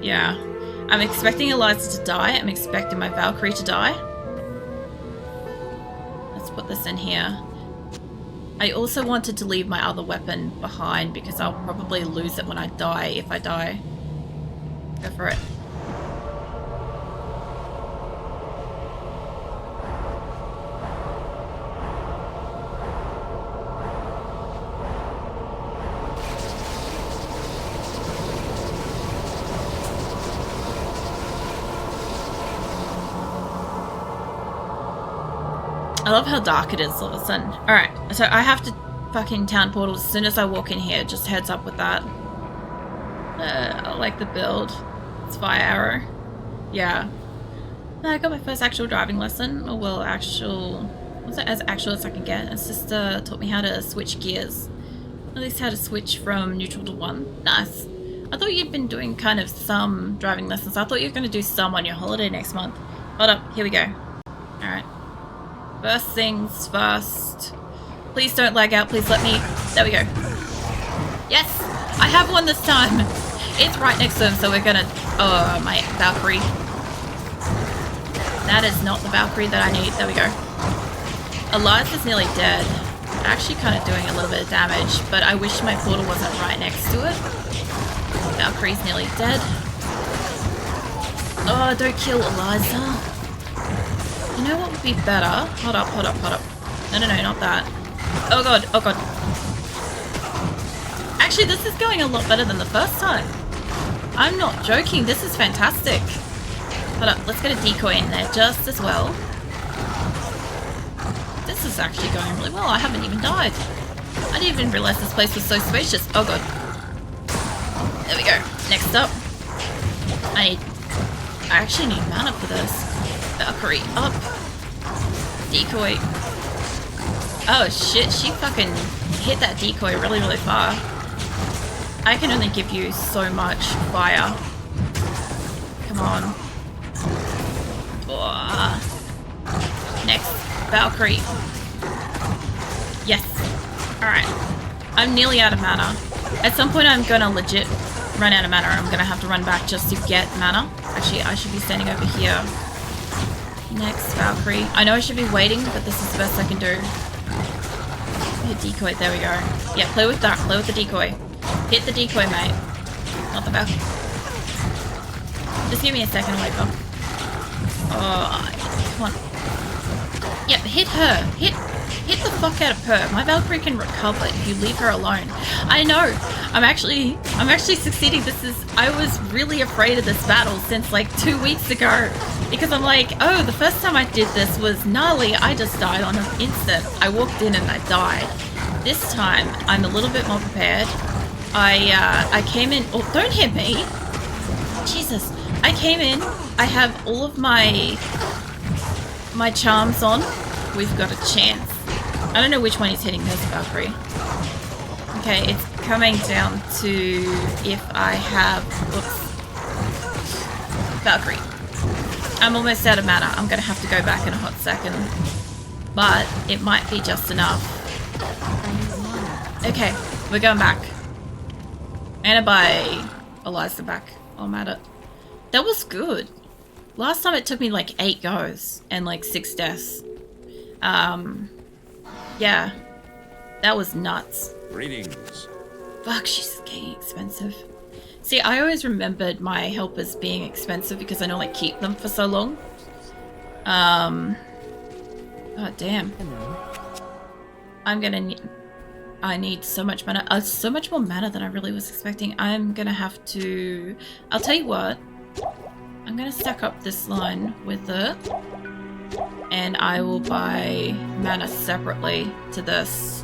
Yeah. I'm expecting Eliza to die. I'm expecting my Valkyrie to die. Let's put this in here. I also wanted to leave my other weapon behind because I'll probably lose it when I die if I die. Go for it. I love how dark it is all of a sudden. Alright, so I have to fucking town portal as soon as I walk in here. Just heads up with that. I like the build. It's fire arrow. Yeah. I got my first actual driving lesson. Or well, was it as actual as I can get? And sister taught me how to switch gears. At least how to switch from neutral to one. Nice. I thought you'd been doing kind of some driving lessons. I thought you were going to do some on your holiday next month. Hold up, here we go. Alright. First things first. Please don't lag out. Please let me... There we go. Yes! I have one this time! It's right next to him, so we're gonna... Oh, my Valkyrie. That is not the Valkyrie that I need. There we go. Eliza's nearly dead. Actually kind of doing a little bit of damage, but I wish my portal wasn't right next to it. Valkyrie's nearly dead. Oh, don't kill Eliza. You know what would be better? Hold up. No, not that. Oh god. Actually, this is going a lot better than the first time. I'm not joking, this is fantastic. Hold up, let's get a decoy in there just as well. This is actually going really well, I haven't even died. I didn't even realize this place was so spacious. Oh god. There we go. Next up. I actually need mana for this. Valkyrie up. Decoy. Oh shit, she fucking hit that decoy really far. I can only give you so much fire. Come on. Oh. Next, Valkyrie. Yes. Alright. I'm nearly out of mana. At some point I'm gonna legit run out of mana. I'm gonna have to run back just to get mana. Actually, I should be standing over here. Next, Valkyrie. I know I should be waiting, but this is the best I can do. Hit decoy, there we go. Yeah, play with that, play with the decoy. Hit the decoy, mate. Not the Valkyrie. Just give me a second, wake up. Oh, come on. Yep, hit her. Hit the fuck out of her. My Valkyrie can recover if you leave her alone. I know. I'm actually succeeding. I was really afraid of this battle since like 2 weeks ago. Because I'm like, oh, the first time I did this was gnarly. I just died on an instant. I walked in and I died. This time, I'm a little bit more prepared. I came in... Oh, don't hit me! Jesus. I came in. I have all of my charms on. We've got a chance. I don't know which one he's hitting this Valkyrie. Okay, it's coming down to if I have... Oops. Valkyrie. I'm almost out of mana. I'm going to have to go back in a hot second. But it might be just enough. Okay, we're going back. I'm going to buy Eliza back. I'm at it. That was good. Last time it took me like 8 goes and like 6 deaths. Yeah. That was nuts. Greetings. Fuck, she's getting expensive. See, I always remembered my helpers being expensive because I normally keep them for so long. Oh, damn. I need so much mana. So much more mana than I really was expecting. I'm gonna have to... I'll tell you what. I'm gonna stack up this line with it. And I will buy mana separately to this.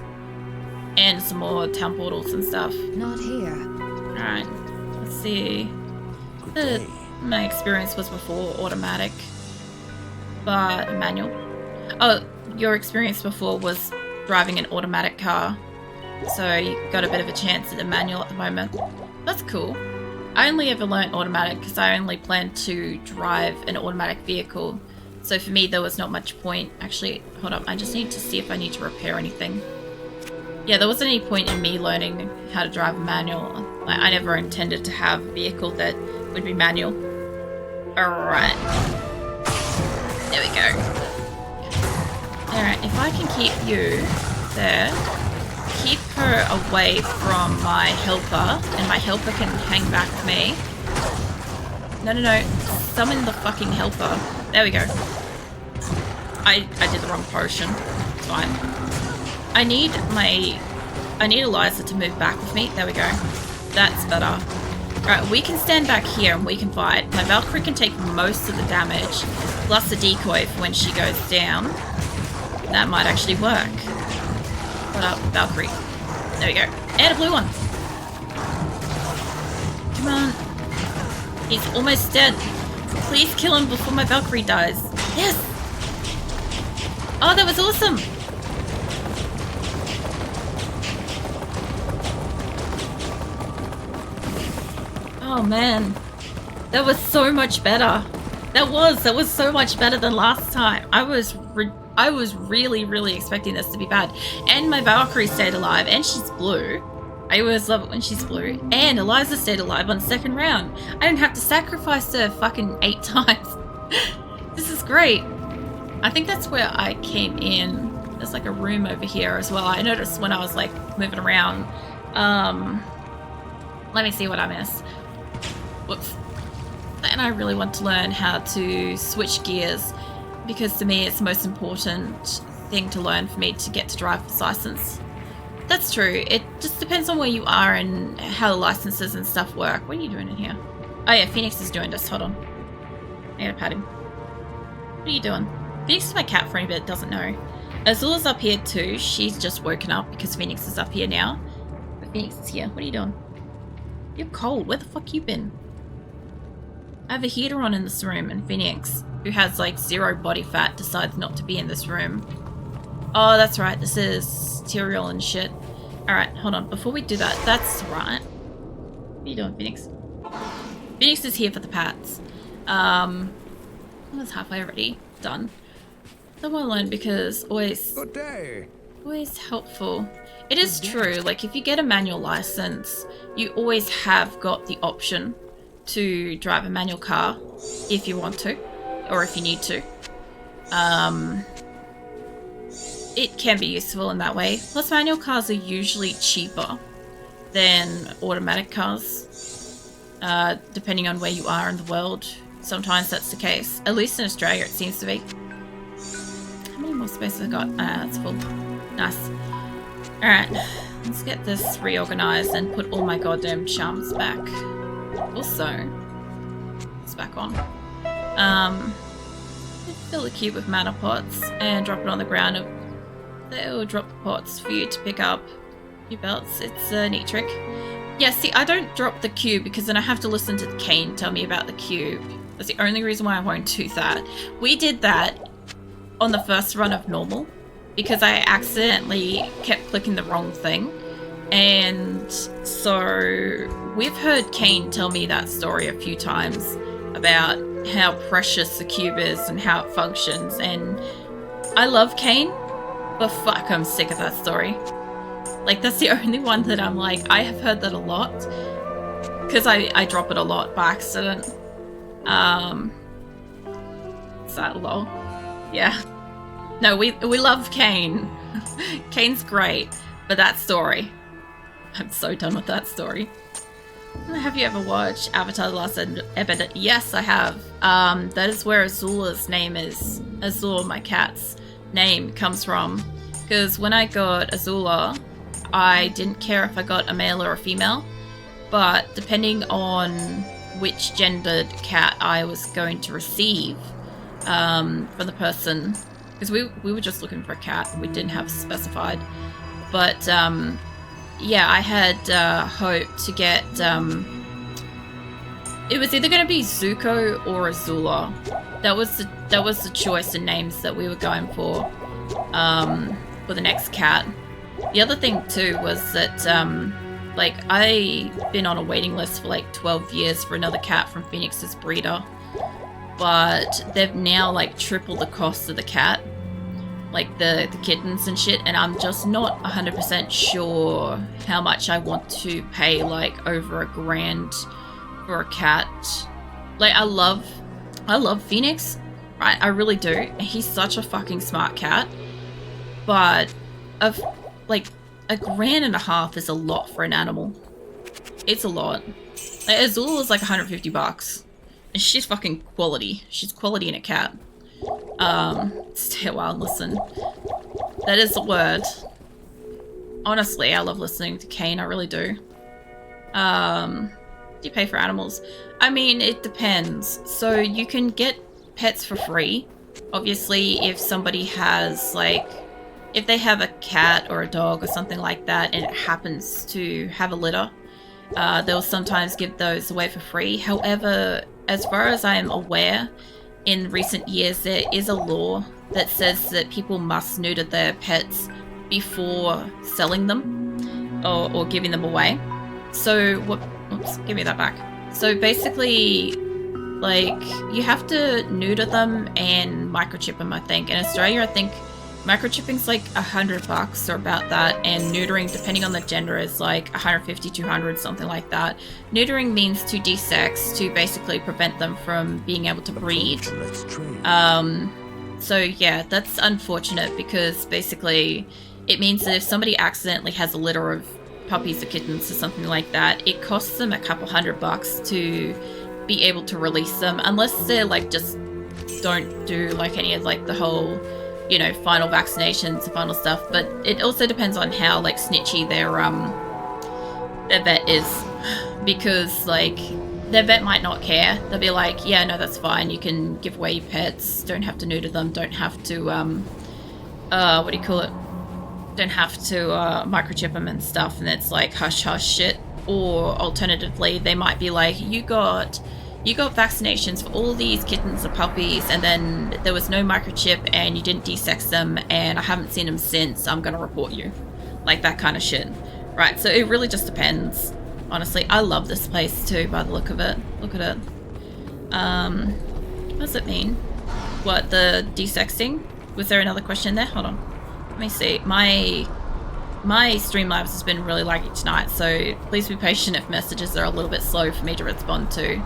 And some more town portals and stuff. Not here. Alright. Let's see. My experience was before automatic. But manual. Oh, your experience before was driving an automatic car. So you got a bit of a chance at the manual at the moment. That's cool. I only ever learnt automatic because I only planned to drive an automatic vehicle. So for me there was not much point. Actually, hold up, I just need to see if I need to repair anything. Yeah, there wasn't any point in me learning how to drive a manual. I never intended to have a vehicle that would be manual. Alright. There we go. Alright, if I can keep you there, keep her away from my helper, and my helper can hang back with me. No. Summon the fucking helper. There we go. I did the wrong potion. It's fine. I need Eliza to move back with me. There we go. That's better. Alright, we can stand back here and we can fight. My Valkyrie can take most of the damage, plus the decoy for when she goes down. That might actually work. What up, Valkyrie? There we go. And a blue one. Come on. He's almost dead. Please kill him before my Valkyrie dies. Yes! Oh, that was awesome! Oh man, that was so much better. That was so much better than last time. I was really expecting this to be bad. And my Valkyrie stayed alive, and she's blue. I always love it when she's blue. And Eliza stayed alive on the second round. I didn't have to sacrifice her fucking 8 times. This is great. I think that's where I came in. There's like a room over here as well. I noticed when I was like moving around. Let me see what I missed. Whoops. And I really want to learn how to switch gears, because to me it's the most important thing to learn for me to get to driver's license. That's true. It just depends on where you are and how the licenses and stuff work. What are you doing in here? Oh yeah, Phoenix is doing this. Hold on. I gotta pat him. What are you doing? Phoenix is my cat for anybody that doesn't know. Azula's up here too. She's just woken up because Phoenix is up here now. But Phoenix is here. What are you doing? You're cold. Where the fuck you been? I have a heater on in this room, and Phoenix, who has like 0 body fat, decides not to be in this room. Oh, that's right. This is Tyrael and shit. Alright, hold on. Before we do that, that's right. What are you doing, Phoenix? Phoenix is here for the pats. I was halfway already done. I want to learn because always helpful. It is true, like if you get a manual license, you always have got the option to drive a manual car if you want to, or if you need to. It can be useful in that way. Plus manual cars are usually cheaper than automatic cars, depending on where you are in the world. Sometimes that's the case. At least in Australia it seems to be. How many more spaces I got? That's full. Nice. Alright, let's get this reorganized and put all my goddamn charms back. Also, it's back on. Fill the cube with mana pots and drop it on the ground. They'll drop the pots for you to pick up your belts. It's a neat trick. Yeah, see, I don't drop the cube because then I have to listen to Kane tell me about the cube. That's the only reason why I won't do that. We did that on the first run of normal because I accidentally kept clicking the wrong thing. And so we've heard Kane tell me that story a few times about how precious the cube is and how it functions. And I love Kane, but fuck, I'm sick of that story. Like, that's the only one that I'm like, I have heard that a lot. Because I drop it a lot by accident. Is that lol? Yeah. No, we love Kane. Kane's great. But that story, I'm so done with that story. Have you ever watched Avatar: The Last Airbender? Yes, I have. That is where Azula's name is. Azula, my cat's name, comes from. Because when I got Azula, I didn't care if I got a male or a female. But depending on which gendered cat I was going to receive from the person, because we were just looking for a cat, we didn't have specified. But yeah, I had hoped to get, it was either going to be Zuko or Azula. That was the choice in names that we were going for the next cat. The other thing too was that like I've been on a waiting list for like 12 years for another cat from Phoenix's breeder, but they've now like tripled the cost of the cat, like the kittens and shit, and I'm just not 100% sure how much I want to pay, like over $1,000 for a cat. Like, I love Phoenix, right? I really do. He's such a fucking smart cat. But like $1.50 is a lot for an animal. It's a lot. Like, Azul is like $150. And she's fucking quality. She's quality in a cat. Stay a while and listen. That is the word. Honestly, I love listening to Kane, I really do. Do you pay for animals? I mean, it depends. So you can get pets for free. Obviously, if somebody has, like, if they have a cat or a dog or something like that and it happens to have a litter, they'll sometimes give those away for free. However, as far as I am aware, in recent years there is a law that says that people must neuter their pets before selling them or giving them away. So what? Oops, give me that back. So basically, like, you have to neuter them and microchip them, I think. In Australia, I think microchipping's like $100 or about that, and neutering, depending on the gender, is like 150, 200, something like that. Neutering means to desex, to basically prevent them from being able to breed. So yeah, that's unfortunate because basically it means that if somebody accidentally has a litter of puppies or kittens or something like that, it costs them a couple $100 to be able to release them, unless they're like just don't do like any of like the whole, you know, final vaccinations, final stuff. But it also depends on how like snitchy their vet is, because like their vet might not care. They'll be like, yeah, no, that's fine, you can give away your pets, don't have to neuter them, don't have to what do you call it, don't have to microchip them and stuff. And it's like hush hush shit. Or alternatively, they might be like, you got vaccinations for all these kittens or puppies, and then there was no microchip and you didn't desex them, and I haven't seen them since, I'm gonna report you. Like that kind of shit. Right, so it really just depends. Honestly, I love this place too, by the look of it. Look at it. What does it mean? What, the desexing? Was there another question there? Hold on. Let me see. My Streamlabs has been really laggy tonight, so please be patient if messages are a little bit slow for me to respond to.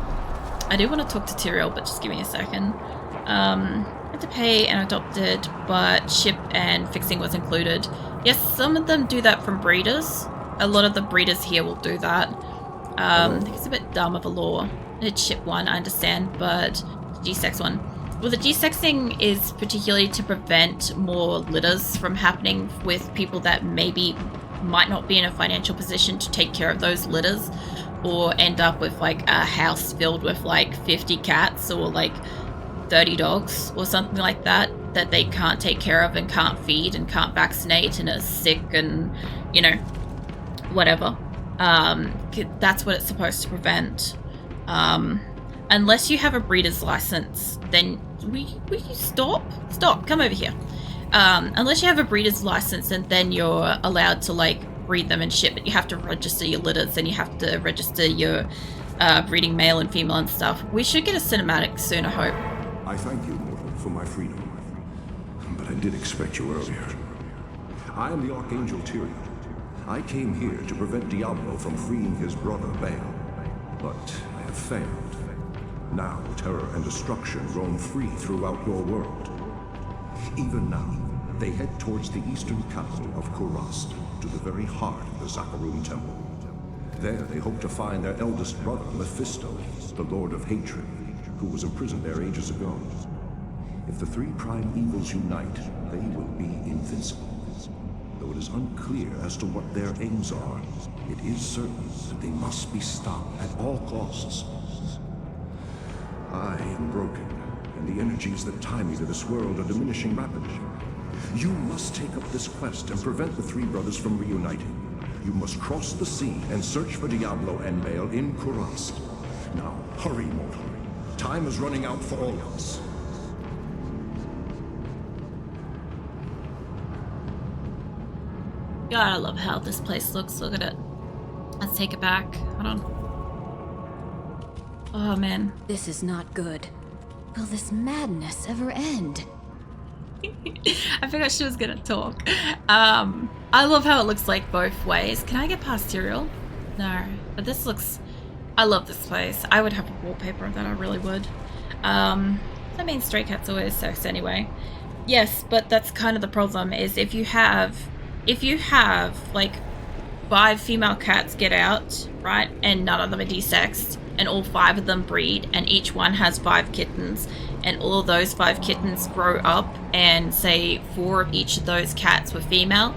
I do want to talk to Tyrael, but just give me a second. Had to pay and adopted, but ship and fixing was included. Yes, some of them do that from breeders. A lot of the breeders here will do that. I think it's a bit dumb of a law. It's ship one, I understand, but G-sex one. Well, the desexing is particularly to prevent more litters from happening with people that maybe might not be in a financial position to take care of those litters, or end up with like a house filled with like 50 cats or like 30 dogs or something like that they can't take care of and can't feed and can't vaccinate and are sick and, you know, whatever. That's what it's supposed to prevent. Unless you have a breeder's license, then stop, come over here. Unless you have a breeder's license, and then you're allowed to like breed them and ship it. You have to register your litters, and you have to register your breeding male and female and stuff. We should get a cinematic soon, I hope. I thank you, mortal, for my freedom, but I did expect you earlier. I am the Archangel Tyrael. I came here to prevent Diablo from freeing his brother Baal, but I have failed. Now, terror and destruction roam free throughout your world. Even now, they head towards the eastern capital of Kurast, to the very heart of the Zakarum Temple. There, they hope to find their eldest brother, Mephisto, the Lord of Hatred, who was imprisoned there ages ago. If the three prime evils unite, they will be invincible. Though it is unclear as to what their aims are, it is certain that they must be stopped at all costs. I am broken, and the energies that tie me to this world are diminishing rapidly. You must take up this quest and prevent the three brothers from reuniting. You must cross the sea and search for Diablo and Baal in Kurast. Now, hurry, mortal. Time is running out for all of us. God, I love how this place looks. Look at it. Let's take it back. Hold on. Oh, man. This is not good. Will this madness ever end? I forgot she was gonna talk. I love how it looks like both ways. Can I get past Tyrael? No. But this looks I love this place. I would have a wallpaper of that, I really would. I mean, stray cats always sex anyway. Yes, but that's kind of the problem, is if you have like 5 female cats get out, right, and none of them are desexed, and all 5 of them breed, and each one has 5 kittens, and all of those 5 kittens grow up, and say 4 of each of those cats were female,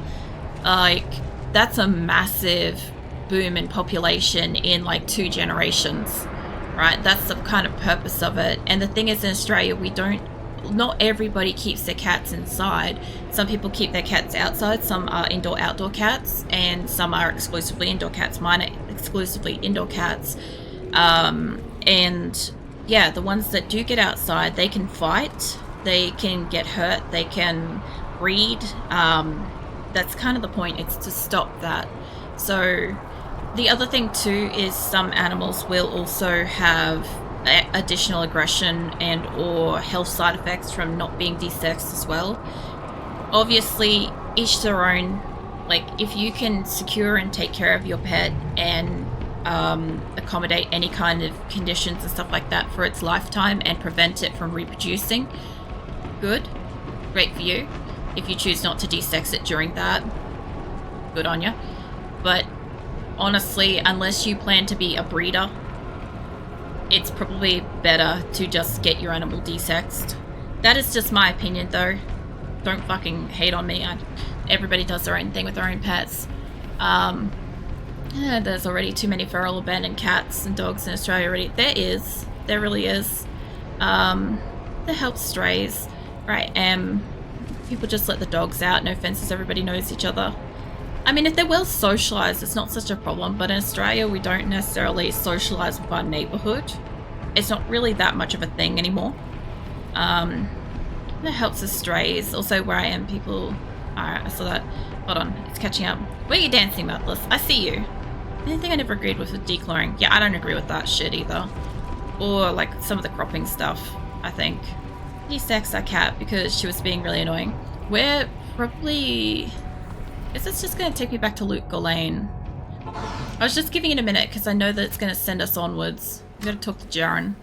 like, that's a massive boom in population in like 2 generations, right? That's the kind of purpose of it. And the thing is, in Australia, not everybody keeps their cats inside. Some people keep their cats outside. Some are indoor-outdoor cats, and some are exclusively indoor cats. Mine are exclusively indoor cats. And yeah, the ones that do get outside, they can fight, they can get hurt, they can breed. That's kind of the point. It's to stop that. So the other thing too is some animals will also have additional aggression and or health side effects from not being desexed as well. Obviously, each their own. Like, if you can secure and take care of your pet and accommodate any kind of conditions and stuff like that for its lifetime and prevent it from reproducing, good, great for you. If you choose not to desex it during that, good on you. But honestly, unless you plan to be a breeder, it's probably better to just get your animal desexed. That is just my opinion, though. Don't fucking hate on me. Everybody does their own thing with their own pets. There's already too many feral abandoned cats and dogs in Australia already. There really is. That helps strays, right? People just let the dogs out, no fences, everybody knows each other. I mean, if they're well socialised, it's not such a problem, but in Australia, we don't necessarily socialise with our neighbourhood. It's not really that much of a thing anymore. That helps with strays. Also, where I am, people... Alright, I saw that. Hold on, it's catching up. Where are you dancing, Mouthless? I see you. Anything I never agreed with declawing. Yeah, I don't agree with that shit either. Or, like, some of the cropping stuff, I think. He sexed that cat because she was being really annoying. We're probably... Is this just going to take me back to Luke Ghislaine? I was just giving it a minute because I know that it's going to send us onwards. I'm going to talk to Jaren.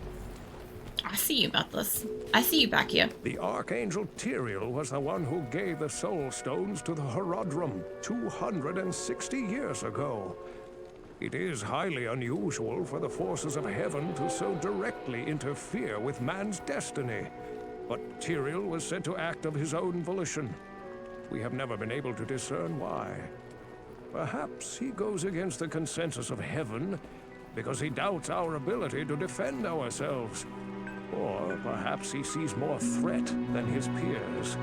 I see you, Mouthless. I see you back here. The Archangel Tyrael was the one who gave the Soul Stones to the Horodrum 260 years ago. It is highly unusual for the forces of heaven to so directly interfere with man's destiny. But Tyrael was said to act of his own volition. We have never been able to discern why. Perhaps he goes against the consensus of heaven because he doubts our ability to defend ourselves. Or perhaps he sees more threat than his peers.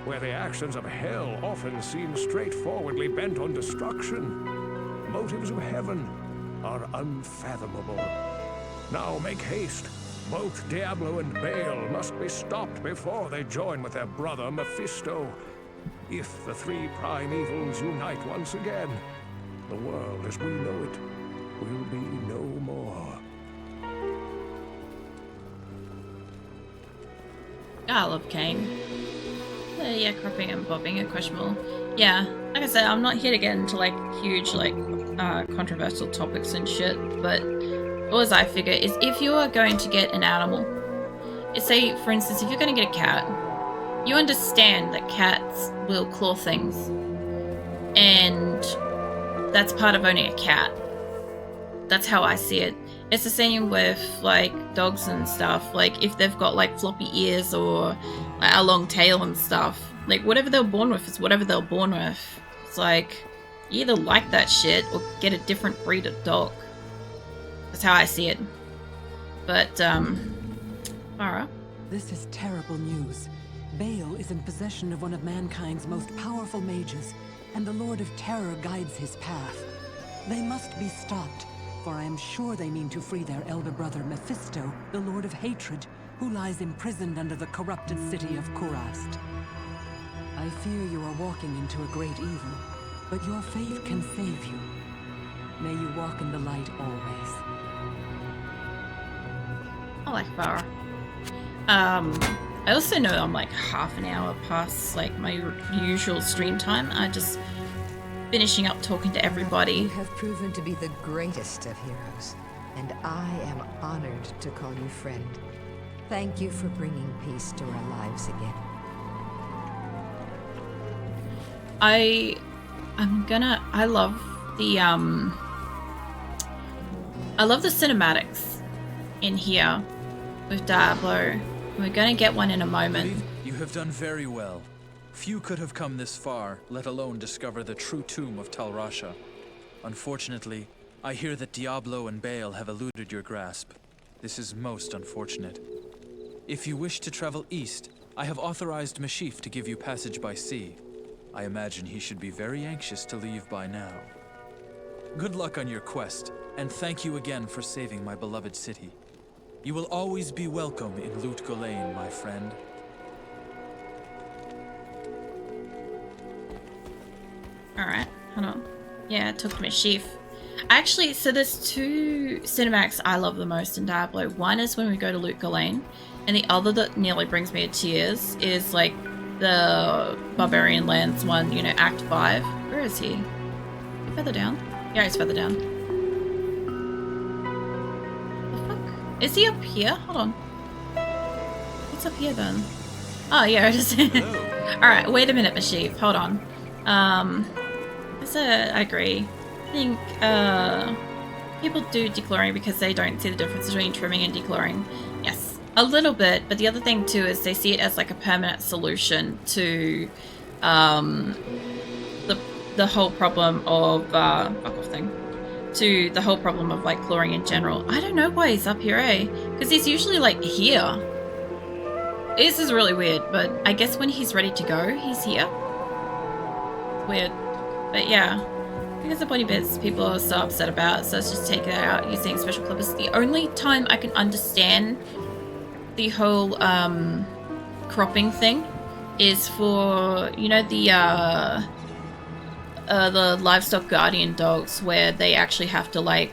Where the actions of hell often seem straightforwardly bent on destruction, motives of heaven are unfathomable. Now make haste. Both Diablo and Baal must be stopped before they join with their brother Mephisto. If the 3 prime evils unite once again, the world as we know it will be no more. I love Kane. Yeah, cropping and bobbing are questionable. Yeah, like I said, I'm not here to get into like huge like controversial topics and shit, but all as I figure is if you are going to get an animal, say for instance if you're going to get a cat, you understand that cats will claw things, and that's part of owning a cat. That's how I see it. It's the same with like dogs and stuff. Like if they've got like floppy ears or like, a long tail and stuff, like whatever they're born with is whatever they're born with. It's like you either like that shit or get a different breed of dog. That's how I see it. But Farah. This is terrible news. Baal is in possession of one of mankind's most powerful mages, and the Lord of Terror guides his path. They must be stopped, for I am sure they mean to free their elder brother Mephisto, the Lord of Hatred, who lies imprisoned under the corrupted city of Kurast. I fear you are walking into a great evil, but your faith can save you. May you walk in the light always. I like Farah. I also know I'm like half an hour past like my usual stream time. I just finishing up talking to everybody. You have proven to be the greatest of heroes. and I am honored to call you friend. Thank you for bringing peace to our lives again. I love the cinematics in here with Diablo. We're gonna get one in a moment. You have done very well. Few could have come this far, let alone discover the true tomb of Tal Rasha. Unfortunately, I hear that Diablo and Baal have eluded your grasp. This is most unfortunate. If you wish to travel east, I have authorized Mashif to give you passage by sea. I imagine he should be very anxious to leave by now. Good luck on your quest, and thank you again for saving my beloved city. You will always be welcome in Lut Gholein, my friend. Alright, hold on. Yeah, I took Mashif. Actually, so there's two cinematics I love the most in Diablo. One is when we go to Lut Gholein, and the other that nearly brings me to tears is like the Barbarian Lands one, you know, Act 5. Where is he? Is he further down? Yeah, he's further down. The fuck? Is he up here? Hold on. What's up here then? Oh, yeah, it is. Alright, wait a minute, Mashif. Hold on. I agree. I think, people do decloring because they don't see the difference between trimming and decloring. Yes, a little bit, but the other thing too is they see it as like a permanent solution to, the whole problem of, fuck off thing. To the whole problem of like cloring in general. I don't know why he's up here, eh? Because he's usually like here. This is really weird, but I guess when he's ready to go, he's here. It's weird. But yeah. Because the body bits people are so upset about, so let's just take it out using special clippers. The only time I can understand the whole cropping thing is for, you know, the livestock guardian dogs where they actually have to like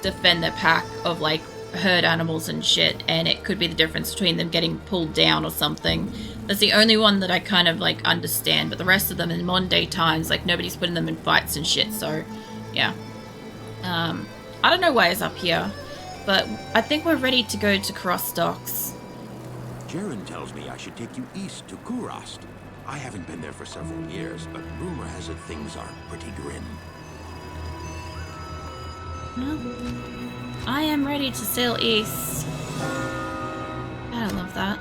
defend their pack of like herd animals and shit, and it could be the difference between them getting pulled down or something. That's the only one that I kind of like understand, but the rest of them in modern day times, like nobody's putting them in fights and shit, so yeah. I don't know why it's up here, but I think we're ready to go to Cross Docks. Jaren tells me I should take you east to Kurast. I haven't been there for several years, but rumor has it things are pretty grim. Well, I am ready to sail east. I love that.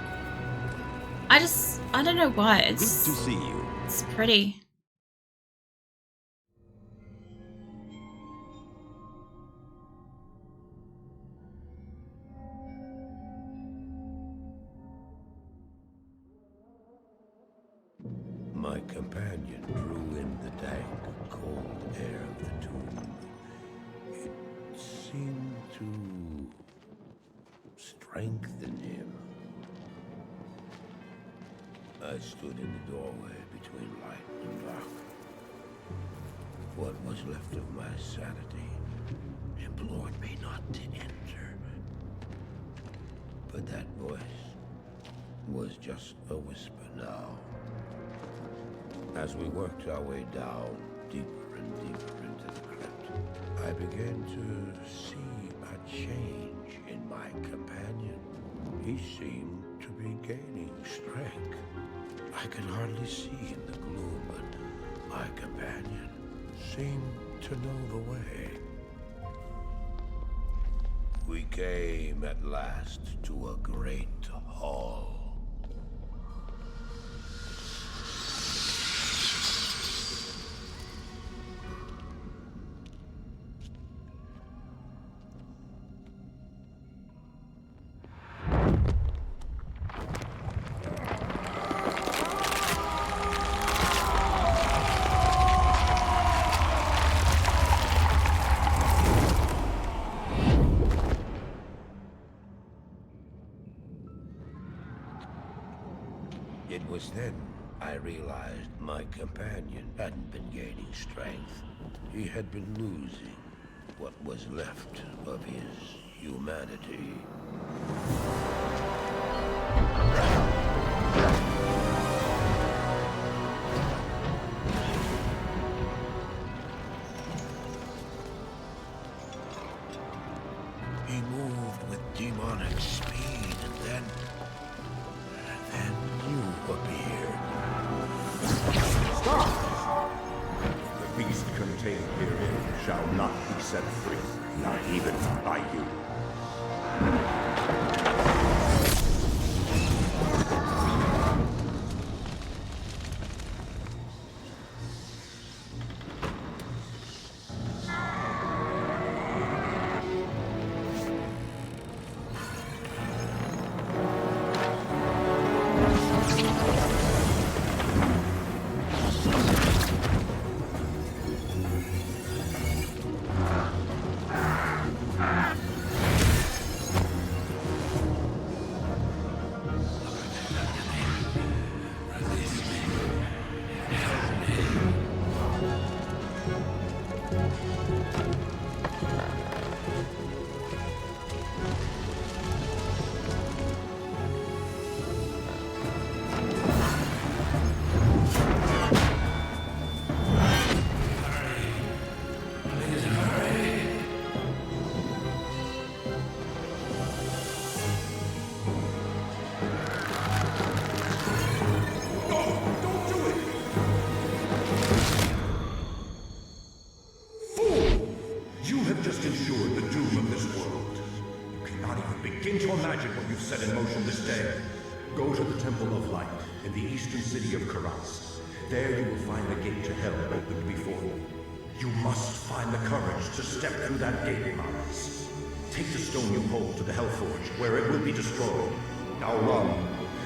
I don't know why. It's good to see you. It's pretty. My companion drew in the dank, cold air of the tomb. It seemed to strengthen him. I stood in the doorway between light and dark. What was left of my sanity implored me not to enter. But that voice was just a whisper now. As we worked our way down, deeper and deeper into the crypt, I began to see a change in my companion. He seemed to be gaining strength. I could hardly see in the gloom, but my companion seemed to know the way. We came at last to a great hall. It was then I realized my companion hadn't been gaining strength. He had been losing what was left of his humanity. sonic speed, and then you appeared. Stop! The beast contained herein shall not be set free, not even by you. Set in motion this day. Go to the Temple of Light in the eastern city of Karas. There you will find a gate to hell opened before you. You must find the courage to step through that gate, Mars. Take the stone you hold to the Hellforge, where it will be destroyed. Now run.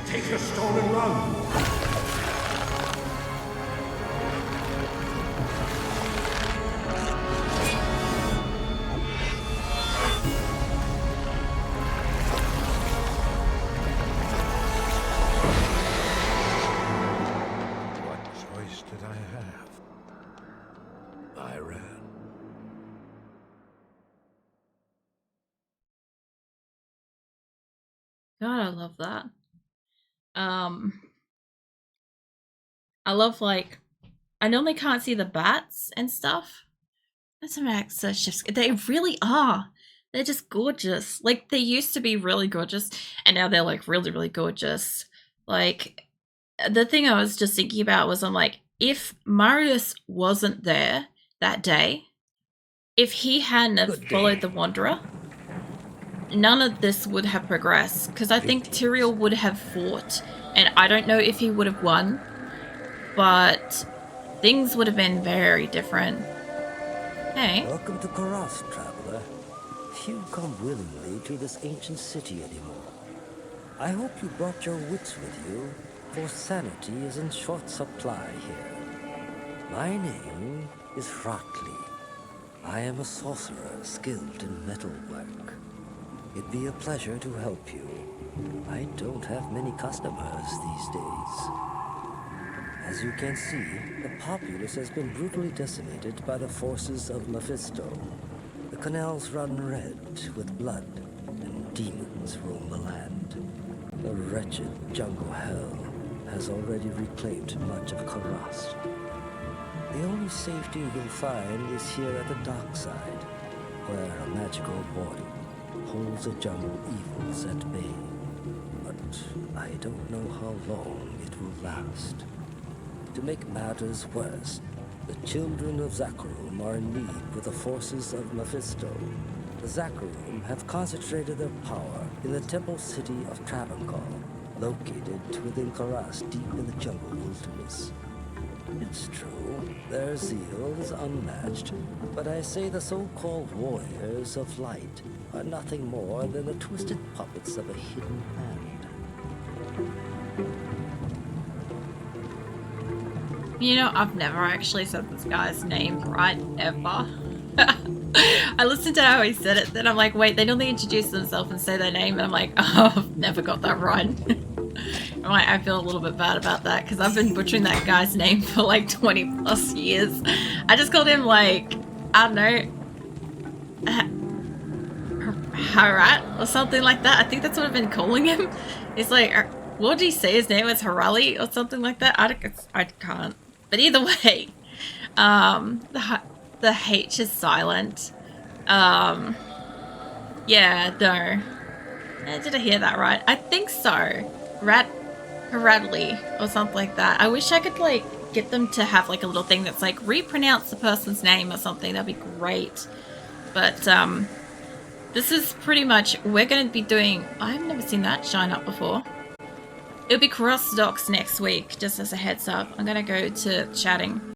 Take the stone and run! God, I love that. I love, like, I normally can't see the bats and stuff. That's some access shifts. They really are. They're just gorgeous. Like, they used to be really gorgeous, and now they're, like, really, really gorgeous. Like, the thing I was just thinking about was, I'm like, if Marius wasn't there that day, if he hadn't have followed the Wanderer, none of this would have progressed, because I think Tyrael would have fought, and I don't know if he would have won, but things would have been very different. Hey. Welcome to Karas, traveler. Few come willingly to this ancient city anymore. I hope you brought your wits with you, for sanity is in short supply here. My name is Rakli. I am a sorcerer skilled in metalwork. It'd be a pleasure to help you. I don't have many customers these days. As you can see, the populace has been brutally decimated by the forces of Mephisto. The canals run red with blood, and demons roam the land. The wretched jungle hell has already reclaimed much of Karas. The only safety you'll find is here at the dark side, where a magical warden holds the jungle evils at bay. But I don't know how long it will last. To make matters worse, the children of Zakharum are in league with the forces of Mephisto. The Zakharum have concentrated their power in the temple city of Travancore, located within Karas deep in the jungle wilderness. It's true, their zeal is unmatched, but I say the so-called warriors of light are nothing more than the twisted puppets of a hidden hand. You know, I've never actually said this guy's name right, ever. I listened to how he said it, then I'm like, wait, they normally introduce themselves and say their name, and I'm like, oh, I've never got that right. I'm like, I feel a little bit bad about that, because I've been butchering that guy's name for like 20 plus years. I just called him like, I don't know, Harat or something like that. I think that's what I've been calling him. It's like, what did he say his name was? Harali or something like that? I can't. But either way, the H is silent. Yeah, no. Did I hear that right? I think so. Radley or something like that. I wish I could like get them to have like a little thing that's like repronounce the person's name or something. That'd be great. But this is pretty much, we're going to be doing, I've never seen that shine up before. It'll be cross docs next week, just as a heads up. I'm going to go to chatting.